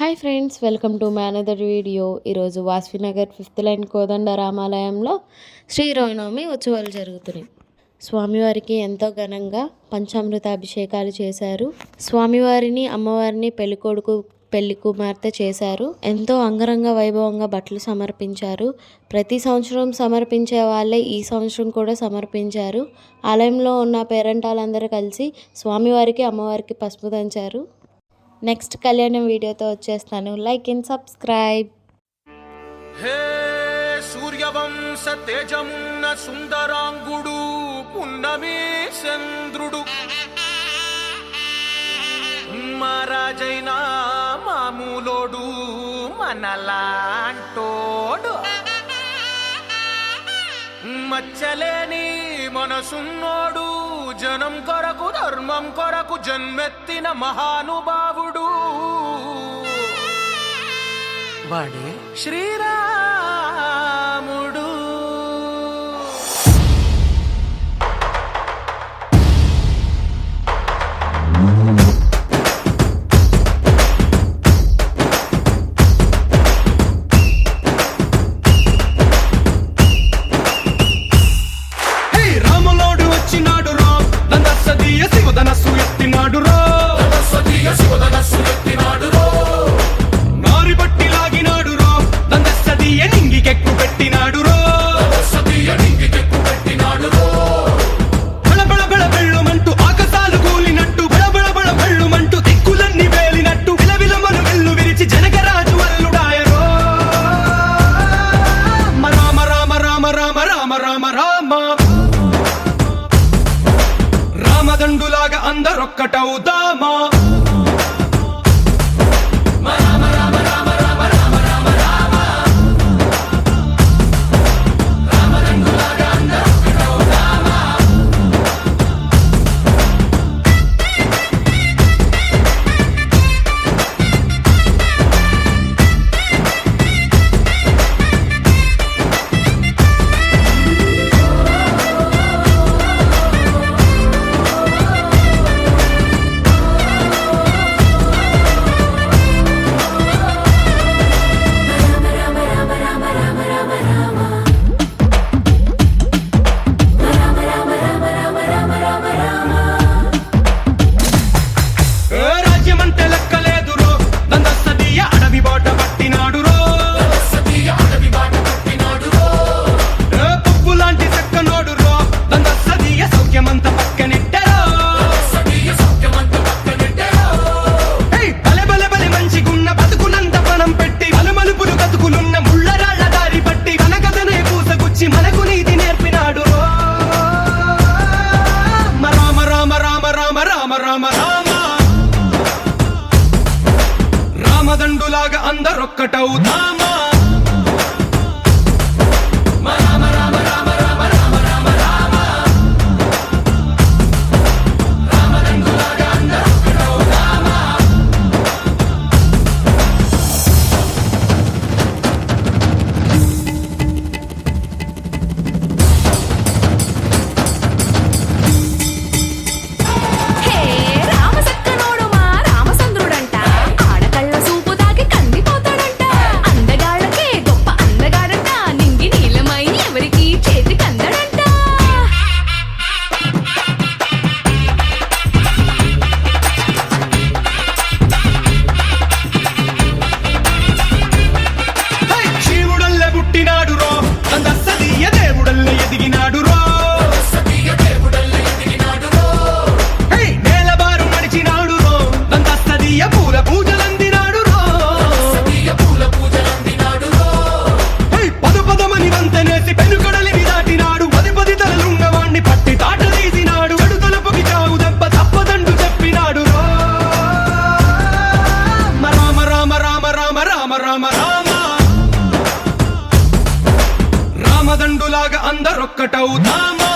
Hi friends, welcome to my another video. ఈరోజు వాస్వినగర్ 5th line కోదండ రామాలయంలో శ్రీరామనవమి ఉత్సవాలు జరుగుతున్నాయి. స్వామివారికి ఎంతో ఘనంగా పంచామృత అభిషేకాలు చేశారు. స్వామివారిని అమ్మవారిని పెళ్ళికొడుకు పెళ్లి కుమార్తె చేశారు. ఎంతో అంగరంగ వైభవంగా బట్టలు సమర్పించారు. ప్రతి సంవత్సరం సమర్పించే వాళ్ళే ఈ సంవత్సరం కూడా సమర్పించారు. ఆలయంలో ఉన్న పేరెంటాలందరూ కలిసి స్వామివారికి అమ్మవారికి పసుపు దంచారు. నెక్స్ట్ కళ్యాణం వీడియోతో వచ్చేస్తాను. Like and subscribe. హే సూర్యవంశ తేజమున్న సుందరాంగుడు పున్నమి చంద్రుడు మహారాజైన మామూలోడు మనలాంటోడు మచ్చలేని మనసున్నోడు జనం కొరకు ధర్మం కొరకు జన్మెత్తిన మహానుభావుడు వాడే శ్రీరాముడు. రామదండులాగా అందరొక్కటవుదామా. రామదండులాగా అందరొక్కటవుదామా. రామదండులాగా అందరొక్కటవుదామా.